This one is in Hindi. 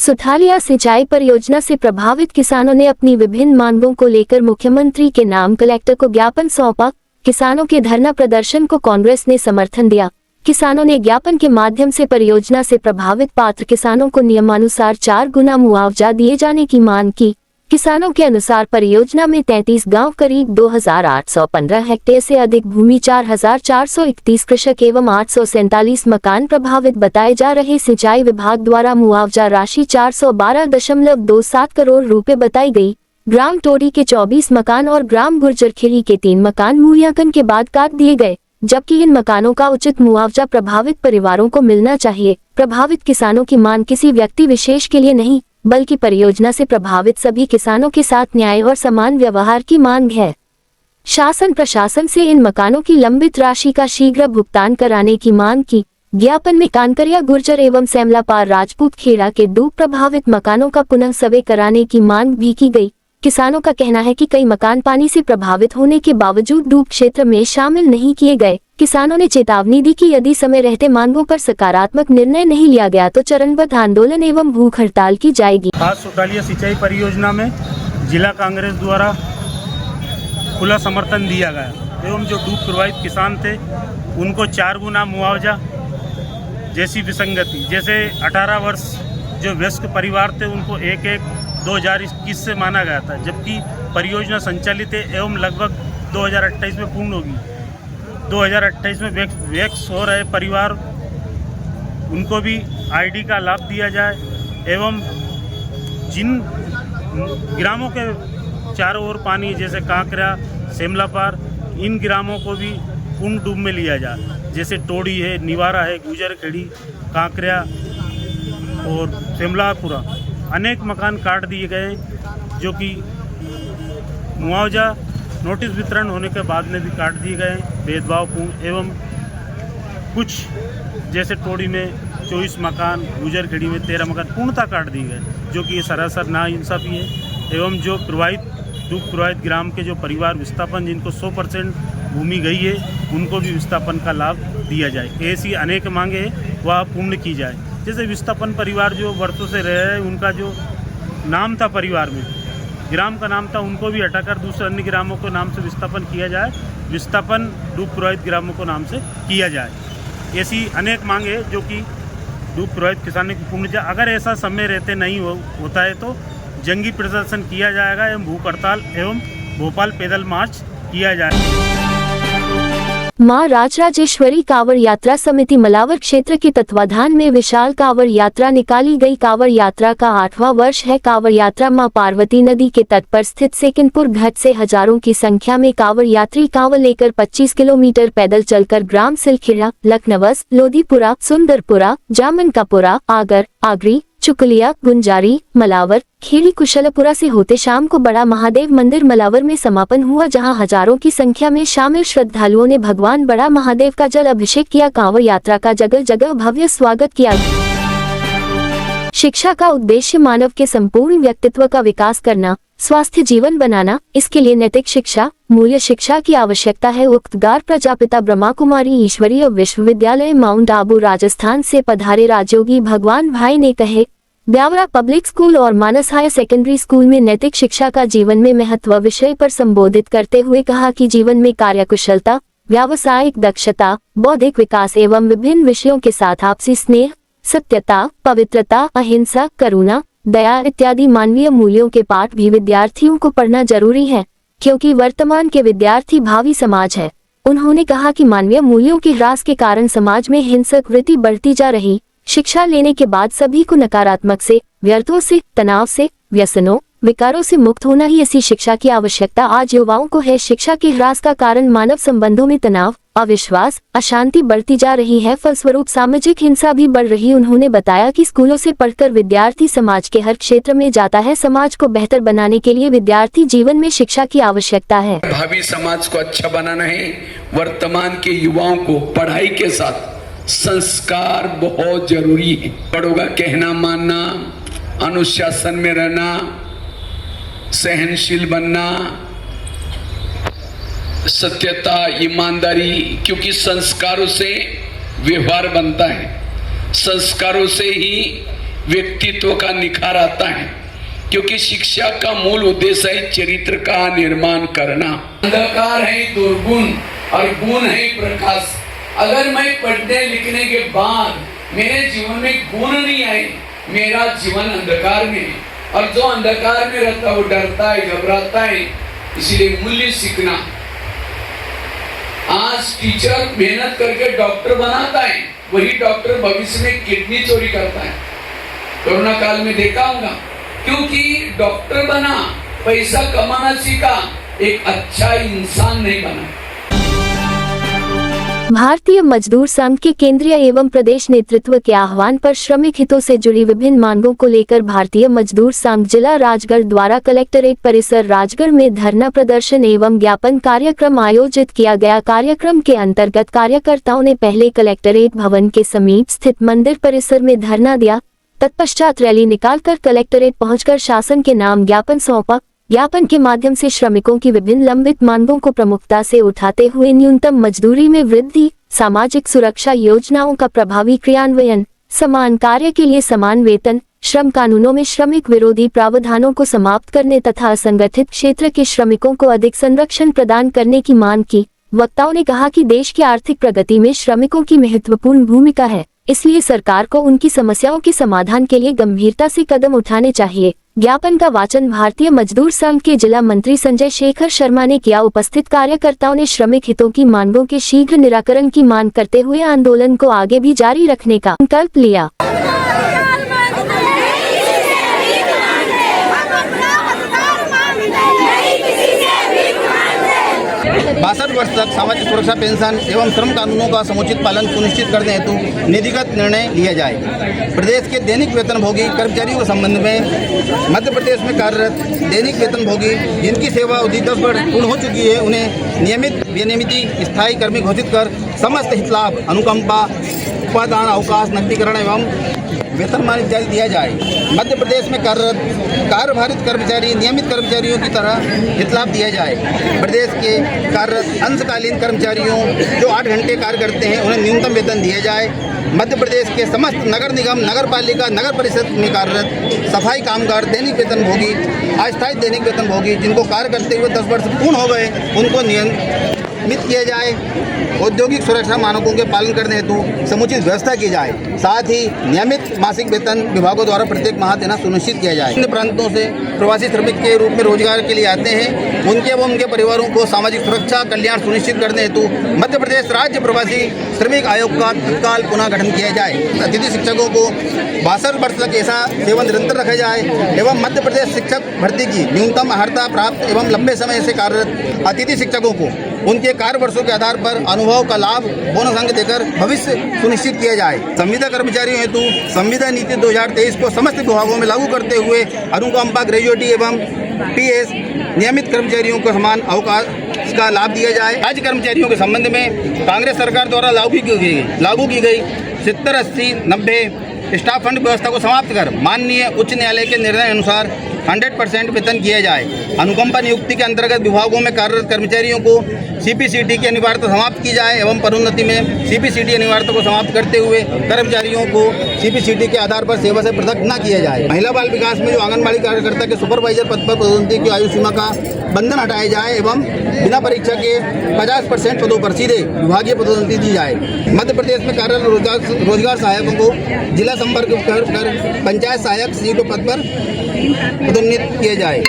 सुठालिया सिंचाई परियोजना से प्रभावित किसानों ने अपनी विभिन्न मांगों को लेकर मुख्यमंत्री के नाम कलेक्टर को ज्ञापन सौंपा। किसानों के धरना प्रदर्शन को कांग्रेस ने समर्थन दिया। किसानों ने ज्ञापन के माध्यम से परियोजना से प्रभावित पात्र किसानों को नियमानुसार 4 गुना मुआवजा दिए जाने की मांग की। किसानों के अनुसार परियोजना में 33 गांव, करीब 2815 हेक्टेयर से अधिक भूमि, 4431 कृषक एवं 847 मकान प्रभावित बताए जा रहे। सिंचाई विभाग द्वारा मुआवजा राशि 412.27 करोड़ रुपए बताई गई। ग्राम टोरी के 24 मकान और ग्राम गुर्जरखेड़ी के 3 मकान मूल्यांकन के बाद काट दिए गए, जबकि इन मकानों का उचित मुआवजा प्रभावित परिवारों को मिलना चाहिए। प्रभावित किसानों की मांग किसी व्यक्ति विशेष के लिए नहीं, बल्कि परियोजना से प्रभावित सभी किसानों के साथ न्याय और समान व्यवहार की मांग है। शासन प्रशासन से इन मकानों की लंबित राशि का शीघ्र भुगतान कराने की मांग की। ज्ञापन में कानकरिया गुर्जर एवं सेमलापार राजपूत खेड़ा के डूब प्रभावित मकानों का पुनः सर्वे कराने की मांग भी की गई। किसानों का कहना है कि कई मकान पानी से प्रभावित होने के बावजूद डूब क्षेत्र में शामिल नहीं किए गए। किसानों ने चेतावनी दी कि यदि समय रहते मांगों पर सकारात्मक निर्णय नहीं लिया गया तो चरणबद्ध आंदोलन एवं भूख हड़ताल की जाएगी। आज सुठालिया सिंचाई परियोजना में जिला कांग्रेस द्वारा खुला समर्थन दिया गया एवं जो डूब प्रभावित किसान थे उनको 4 गुना मुआवजा जैसी विसंगति, जैसे 18 वर्ष जो वयस्क परिवार थे उनको 1/1/2021 से माना गया था, जबकि परियोजना संचालित है एवं लगभग 2028 में पूर्ण होगी। 2028 में वैक्स हो रहे परिवार उनको भी आईडी का लाभ दिया जाए एवं जिन ग्रामों के चारों ओर पानी जैसे कांकरा, सेमलापार, इन ग्रामों को भी पूर्ण डूब में लिया जाए। जैसे टोड़ी है, निवारा है, गुजरखेड़ी, कांकरा और सेमलापुरा, अनेक मकान काट दिए गए, जो कि मुआवजा नोटिस वितरण होने के बाद में भी काट दिए गए, भेदभावपूर्ण। एवं कुछ जैसे टोड़ी में 24 मकान, गुजरखेड़ी में 13 मकान पूर्णतः काट दिए गए, जो कि ये सरासर नाइंसाफ़ी है। एवं जो डूब प्रभावित ग्राम के जो परिवार विस्थापन जिनको 100% भूमि गई है उनको भी विस्थापन का लाभ दिया जाए। ऐसी अनेक मांगे वह पूर्ण की जाए। जैसे विस्थापन परिवार जो वर्षों से रह रहे हैं, उनका जो नाम था परिवार में, ग्राम का नाम था, उनको भी हटाकर दूसरे अन्य ग्रामों को नाम से विस्थापन किया जाए। विस्थापन डूब प्रभावित ग्रामों को नाम से किया जाए। ऐसी अनेक मांगे जो कि डूब प्रभावित किसानों की पूर्ण जाए। अगर ऐसा समय रहते नहीं होता है तो जंगी प्रदर्शन किया जाएगा एवं भूख हड़ताल एवं भोपाल पैदल मार्च किया जाएगा। मां राजराजेश्वरी कांवड़ यात्रा समिति मलावर क्षेत्र के तत्वाधान में विशाल कांवड़ यात्रा निकाली गई। कांवड़ यात्रा का 8वां वर्ष है। कांवड़ यात्रा मां पार्वती नदी के तट पर स्थित सेकंदपुर घाट से हजारों की संख्या में कांवड़ यात्री कांवड़ लेकर 25 किलोमीटर पैदल चलकर ग्राम सिलखेड़ा, लखनवस, लोधीपुरा, सुंदरपुरा, जामनकापुरा, आगर, आगरी, चुकलिया, गुंजारी, मलावर, खेड़ी, कुशलपुरा से होते शाम को बड़ा महादेव मंदिर मलावर में समापन हुआ, जहां हजारों की संख्या में शामिल श्रद्धालुओं ने भगवान बड़ा महादेव का जल अभिषेक किया। कांवड़ यात्रा का जगह जगह भव्य स्वागत किया। शिक्षा का उद्देश्य मानव के संपूर्ण व्यक्तित्व का विकास करना, स्वास्थ्य जीवन बनाना, इसके लिए नैतिक शिक्षा, मूल्य शिक्षा की आवश्यकता है। उक्तगार प्रजापिता ब्रह्मा कुमारी ईश्वरीय विश्वविद्यालय माउंट आबू राजस्थान से पधारे राजयोगी भगवान भाई ने कहे, ब्यावरा पब्लिक स्कूल और मानस हायर सेकेंडरी स्कूल में नैतिक शिक्षा का जीवन में महत्व विषय पर संबोधित करते हुए कहा कि जीवन में कार्यकुशलता, व्यावसायिक दक्षता, बौद्धिक विकास एवं विभिन्न विषयों के साथ आपसी स्नेह, सत्यता, पवित्रता, अहिंसा, करुणा, दया इत्यादि मानवीय मूल्यों के पाठ भी विद्यार्थियों को पढ़ना जरूरी है, क्योंकि वर्तमान के विद्यार्थी भावी समाज है। उन्होंने कहा कि मानवीय मूल्यों के ह्रास के कारण समाज में हिंसक वृत्ति बढ़ती जा रही। शिक्षा लेने के बाद सभी को नकारात्मक से, व्यर्थों से, तनाव से, व्यसनों, विकारों से मुक्त होना ही ऐसी शिक्षा की आवश्यकता आज युवाओं को है। शिक्षा के ह्रास का कारण मानव संबंधों में तनाव, अविश्वास, अशांति बढ़ती जा रही है, फलस्वरूप सामाजिक हिंसा भी बढ़ रही। उन्होंने बताया कि स्कूलों से पढ़कर विद्यार्थी समाज के हर क्षेत्र में जाता है। समाज को बेहतर बनाने के लिए विद्यार्थी जीवन में शिक्षा की आवश्यकता है। भावी समाज को अच्छा बनाना है। वर्तमान के युवाओं को पढ़ाई के साथ संस्कार बहुत जरूरी है। बड़ों का कहना मानना, अनुशासन में रहना, सहनशील बनना, सत्यता, ईमानदारी, क्योंकि संस्कारों से व्यवहार बनता है। संस्कारों से ही व्यक्तित्व का निखार आता है, क्योंकि शिक्षा का मूल उद्देश्य है चरित्र का निर्माण करना। अंधकार है दुर्गुण और गुण है प्रकाश। अगर मैं पढ़ने लिखने के बाद मेरे जीवन में गुण नहीं आए, मेरा जीवन अंधकार में है, और जो अंधकार में रहता है वो डरता है, घबराता है। इसलिए मूल्य सीखना। आज टीचर मेहनत करके डॉक्टर बनाता है, वही डॉक्टर भविष्य में किडनी चोरी करता है। कोरोना काल में देखा होगा, क्योंकि डॉक्टर बना, पैसा कमाना सीखा, एक अच्छा इंसान नहीं बना। भारतीय मजदूर संघ के केंद्रीय एवं प्रदेश नेतृत्व के आह्वान पर श्रमिक हितों से जुड़ी विभिन्न मांगों को लेकर भारतीय मजदूर संघ जिला राजगढ़ द्वारा कलेक्टरेट परिसर राजगढ़ में धरना प्रदर्शन एवं ज्ञापन कार्यक्रम आयोजित किया गया। कार्यक्रम के अंतर्गत कार्यकर्ताओं ने पहले कलेक्टरेट भवन के समीप स्थित मंदिर परिसर में धरना दिया। तत्पश्चात रैली निकालकर कलेक्टरेट पहुंचकर शासन के नाम ज्ञापन सौंपा। ज्ञापन के माध्यम से श्रमिकों की विभिन्न लंबित मांगों को प्रमुखता से उठाते हुए न्यूनतम मजदूरी में वृद्धि, सामाजिक सुरक्षा योजनाओं का प्रभावी क्रियान्वयन, समान कार्य के लिए समान वेतन, श्रम कानूनों में श्रमिक विरोधी प्रावधानों को समाप्त करने तथा असंगठित क्षेत्र के श्रमिकों को अधिक संरक्षण प्रदान करने की मांग की। वक्ताओं ने कहा कि देश की आर्थिक प्रगति में श्रमिकों की महत्वपूर्ण भूमिका है, इसलिए सरकार को उनकी समस्याओं के समाधान के लिए गंभीरता से कदम उठाने चाहिए। ज्ञापन का वाचन भारतीय मजदूर संघ के जिला मंत्री संजय शेखर शर्मा ने किया। उपस्थित कार्यकर्ताओं ने श्रमिक हितों की मांगों के शीघ्र निराकरण की मांग करते हुए आंदोलन को आगे भी जारी रखने का संकल्प लिया। 62 वर्ष तक सामाजिक सुरक्षा पेंशन एवं श्रम कानूनों का समुचित पालन सुनिश्चित करने हेतु नीतिगत निर्णय लिया जाए। प्रदेश के दैनिक वेतनभोगी कर्मचारियों के संबंध में मध्य प्रदेश में कार्यरत दैनिक वेतनभोगी जिनकी सेवा अवधि 10 वर्ष पूर्ण हो चुकी है, उन्हें नियमित विनियमित स्थायी कर्मी घोषित कर समस्त हित लाभ, अनुकंपा, उपादान, अवकाश, नकदीकरण एवं वेतनमान इत्यादि दिया जाए। मध्य प्रदेश में कार्यरत कार्यभारित कर्मचारी नियमित कर्मचारियों की तरह हित लाभ दिया जाए। प्रदेश के कार्यरत अंशकालीन कर्मचारियों जो 8 घंटे कार्य करते हैं, उन्हें न्यूनतम वेतन दिया जाए। मध्य प्रदेश के समस्त नगर निगम, नगर पालिका, नगर परिषद में कार्यरत सफाई कामगार दैनिक वेतनभोगी, अस्थायी दैनिक वेतनभोगी जिनको कार्य करते हुए 10 वर्ष पूर्ण हो गए, उनको नियमित किया जाए। औद्योगिक सुरक्षा मानकों के पालन करने हेतु समुचित व्यवस्था की जाए। साथ ही नियमित मासिक वेतन विभागों द्वारा प्रत्येक माह देना सुनिश्चित किया जाए। अन्य प्रांतों से प्रवासी श्रमिक के रूप में रोजगार के लिए आते हैं, उनके व उनके परिवारों को सामाजिक सुरक्षा कल्याण सुनिश्चित करने हेतु मध्य प्रदेश राज्य प्रवासी श्रमिक आयोग का तत्काल पुनः गठन किया जाए। अतिथि शिक्षकों को 62 वर्ष तक ऐसा सेवा निरंतर रखा जाए एवं मध्य प्रदेश शिक्षक भर्ती की न्यूनतम अर्हता प्राप्त एवं लंबे समय से कार्यरत अतिथि शिक्षकों को उनके कार्य वर्षों के आधार पर अनुभव का लाभ बोनस अंक देकर भविष्य सुनिश्चित किया जाए। संविदा कर्मचारियों हेतु संविदा नीति 2023 को समस्त विभागों में लागू करते हुए अनुकंपा, ग्रेजुएटी एवं पीएस नियमित कर्मचारियों को समान अवकाश का लाभ दिया जाए। राज्य कर्मचारियों के संबंध में कांग्रेस सरकार द्वारा लागू की गई 70, 80, 90 स्टाफ फंड व्यवस्था को समाप्त कर माननीय उच्च न्यायालय के निर्णय अनुसार 100% वेतन किया जाए। अनुकंपा नियुक्ति के अंतर्गत विभागों में कार्यरत कर्मचारियों को सीपीसीटी की अनिवार्यता समाप्त की जाए एवं पदोन्नति में सीपीसीटी अनिवार्यता को समाप्त करते हुए कर्मचारियों को सीपीसीटी के आधार पर सेवा से पृथक न किया जाए। महिला बाल विकास में जो आंगनबाड़ी कार्यकर्ता के सुपरवाइजर पद पर पदोन्नति की आयु सीमा का बंधन हटाया जाए एवं बिना परीक्षा के 50% पदों पर सीधे विभागीय पदोन्नति दी जाए। मध्य प्रदेश में कार्यरत रोजगार सहायकों को जिला संपर्क कर पंचायत सहायक सीटों पद पर पदोन्नत किया जाए।